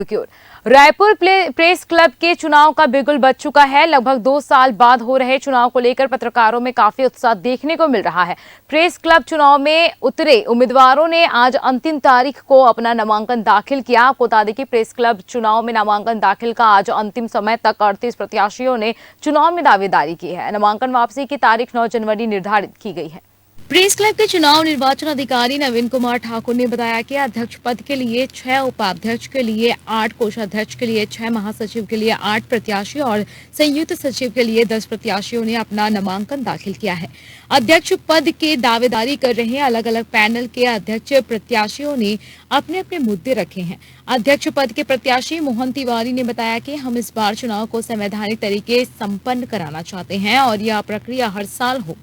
की ओर Raipur press club के चुनाव का बिगुल बज चुका है। लगभग 2 साल बाद हो रहे चुनाव को लेकर पत्रकारों में काफी उत्साह देखने को मिल रहा है। प्रेस क्लब चुनाव में उतरे उम्मीदवारों ने आज अंतिम तारीख को अपना नामांकन दाखिल किया। आपको बता दें कि प्रेस क्लब चुनाव में नामांकन दाखिल का आज अंतिम समय तक 38 प्रत्याशियों ने चुनाव में दावेदारी की है। नामांकन वापसी की तारीख 9 जनवरी निर्धारित की गई है। प्रेस क्लब के चुनाव निर्वाचन अधिकारी नवीन कुमार ठाकुर ने बताया कि अध्यक्ष पद के लिए 6, उपाध्यक्ष के लिए 8, कोषाध्यक्ष के लिए 6, महासचिव के लिए 8 प्रत्याशी और संयुक्त सचिव के लिए 10 प्रत्याशियों ने अपना नामांकन दाखिल किया है। अध्यक्ष पद के दावेदारी कर रहे अलग अलग पैनल के अध्यक्ष प्रत्याशियों ने अपने अपने मुद्दे रखे हैं। अध्यक्ष पद के प्रत्याशी मोहन तिवारी ने बताया कि हम इस बार चुनाव को संवैधानिक तरीके संपन्न कराना चाहते हैं और यह प्रक्रिया हर साल हो।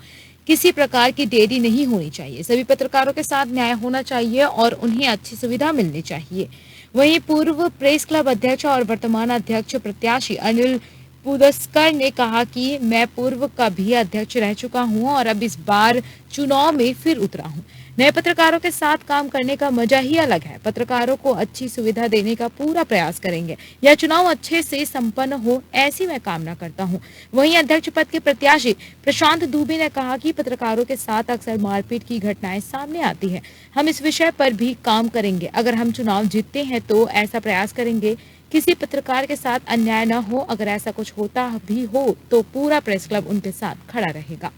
किसी प्रकार की देरी नहीं होनी चाहिए। सभी पत्रकारों के साथ न्याय होना चाहिए और उन्हें अच्छी सुविधा मिलनी चाहिए। वहीं पूर्व प्रेस क्लब अध्यक्ष और वर्तमान अध्यक्ष प्रत्याशी अनिल पुदस्कर ने कहा कि मैं पूर्व का भी अध्यक्ष रह चुका हूं और अब इस बार चुनाव में फिर उतरा हूं। नए पत्रकारों के साथ काम करने का मजा ही अलग है। पत्रकारों को अच्छी सुविधा देने का पूरा प्रयास करेंगे। यह चुनाव अच्छे से संपन्न हो, ऐसी मैं कामना करता हूं। वहीं अध्यक्ष पद के प्रत्याशी प्रशांत दुबे ने कहा कि पत्रकारों के साथ अक्सर मारपीट की घटनाएं सामने आती है। हम इस विषय पर भी काम करेंगे। अगर हम चुनाव जीतते हैं तो ऐसा प्रयास करेंगे किसी पत्रकार के साथ अन्याय न हो। अगर ऐसा कुछ होता भी हो तो पूरा प्रेस क्लब उनके साथ खड़ा रहेगा।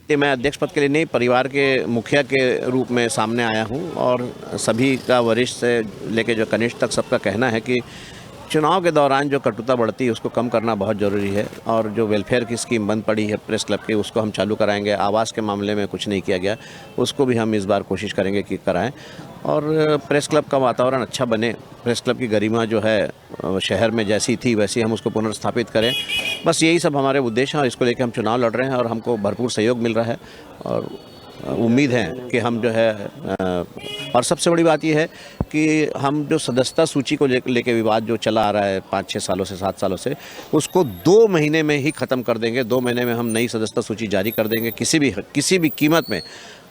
मैं अध्यक्ष पद के लिए नहीं, परिवार के मुखिया के रूप में सामने आया हूं और सभी का वरिष्ठ से लेकर जो कनिष्ठ तक सबका कहना है कि चुनाव के दौरान जो कटुता बढ़ती है उसको कम करना बहुत ज़रूरी है और जो वेलफेयर की स्कीम बंद पड़ी है प्रेस क्लब की उसको हम चालू कराएंगे। आवास के मामले में कुछ नहीं किया गया, उसको भी हम इस बार कोशिश करेंगे कि कराएं और प्रेस क्लब का वातावरण अच्छा बने। प्रेस क्लब की गरिमा जो है शहर में जैसी थी वैसी हम उसको पुनर्स्थापित करें। बस यही सब हमारे उद्देश्य हैं और इसको लेकर हम चुनाव लड़ रहे हैं और हमको भरपूर सहयोग मिल रहा है और उम्मीद है कि हम जो है और सबसे बड़ी बात यह है कि हम जो सदस्यता सूची को लेके विवाद जो चला आ रहा है 5-6 सालों से 7 सालों से, उसको 2 महीने में ही ख़त्म कर देंगे। 2 महीने में हम नई सदस्यता सूची जारी कर देंगे किसी भी कीमत में।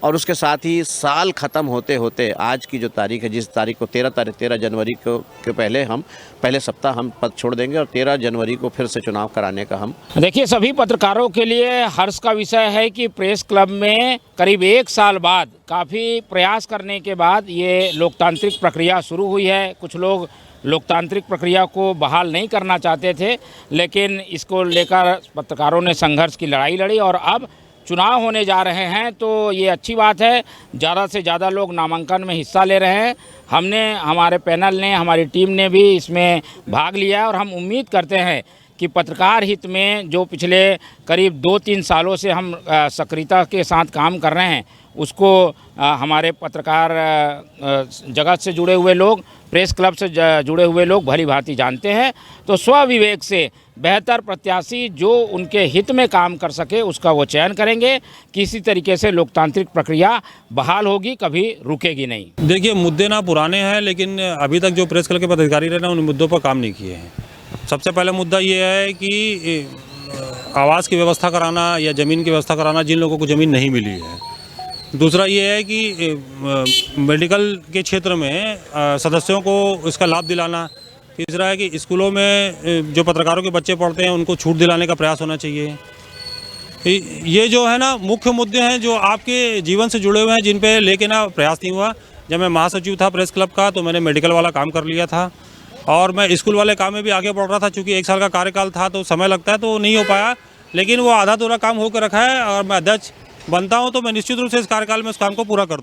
और उसके साथ ही साल ख़त्म होते होते आज की जो तारीख है, जिस तारीख को 13 जनवरी को के पहले सप्ताह हम पद छोड़ देंगे और 13 जनवरी को फिर से चुनाव कराने का हम। देखिए, सभी पत्रकारों के लिए हर्ष का विषय है कि प्रेस क्लब में करीब 1 साल बाद काफ़ी प्रयास करने के बाद ये लोकतांत्रिक प्रक्रिया शुरू हुई है। कुछ लोग लोकतांत्रिक प्रक्रिया को बहाल नहीं करना चाहते थे, लेकिन इसको लेकर पत्रकारों ने संघर्ष की लड़ाई लड़ी और अब चुनाव होने जा रहे हैं तो ये अच्छी बात है। ज़्यादा से ज़्यादा लोग नामांकन में हिस्सा ले रहे हैं। हमारे पैनल ने, हमारी टीम ने भी इसमें भाग लिया है और हम उम्मीद करते हैं कि पत्रकार हित में जो पिछले करीब 2-3 सालों से हम सक्रियता के साथ काम कर रहे हैं उसको हमारे पत्रकार जगत से जुड़े हुए लोग, प्रेस क्लब से जुड़े हुए लोग भली भांति जानते हैं। तो स्वविवेक से बेहतर प्रत्याशी जो उनके हित में काम कर सके उसका वो चयन करेंगे। किसी तरीके से लोकतांत्रिक प्रक्रिया बहाल होगी, कभी रुकेगी नहीं। देखिए, मुद्दे ना पुराने हैं लेकिन अभी तक जो प्रेस क्लब के पदाधिकारी रहे ना उन मुद्दों पर काम नहीं किए हैं। सबसे पहला मुद्दा ये है कि आवास की व्यवस्था कराना या ज़मीन की व्यवस्था कराना जिन लोगों को ज़मीन नहीं मिली है। दूसरा ये है कि मेडिकल के क्षेत्र में सदस्यों को इसका लाभ दिलाना। तीसरा है कि स्कूलों में जो पत्रकारों के बच्चे पढ़ते हैं उनको छूट दिलाने का प्रयास होना चाहिए। ये जो है ना मुख्य मुद्दे हैं जो आपके जीवन से जुड़े हुए हैं, जिन पे लेके ना प्रयास नहीं हुआ। जब मैं महासचिव था प्रेस क्लब का तो मैंने मेडिकल वाला काम कर लिया था और मैं स्कूल वाले काम में भी आगे बढ़ रहा था। चूँकि 1 साल का कार्यकाल था तो समय लगता है तो नहीं हो पाया, लेकिन वो आधा अधूरा काम होकर रखा है और मैं अध्यक्ष बनता हूँ तो मैं निश्चित रूप से इस कार्यकाल में उस काम को पूरा कर दूँ।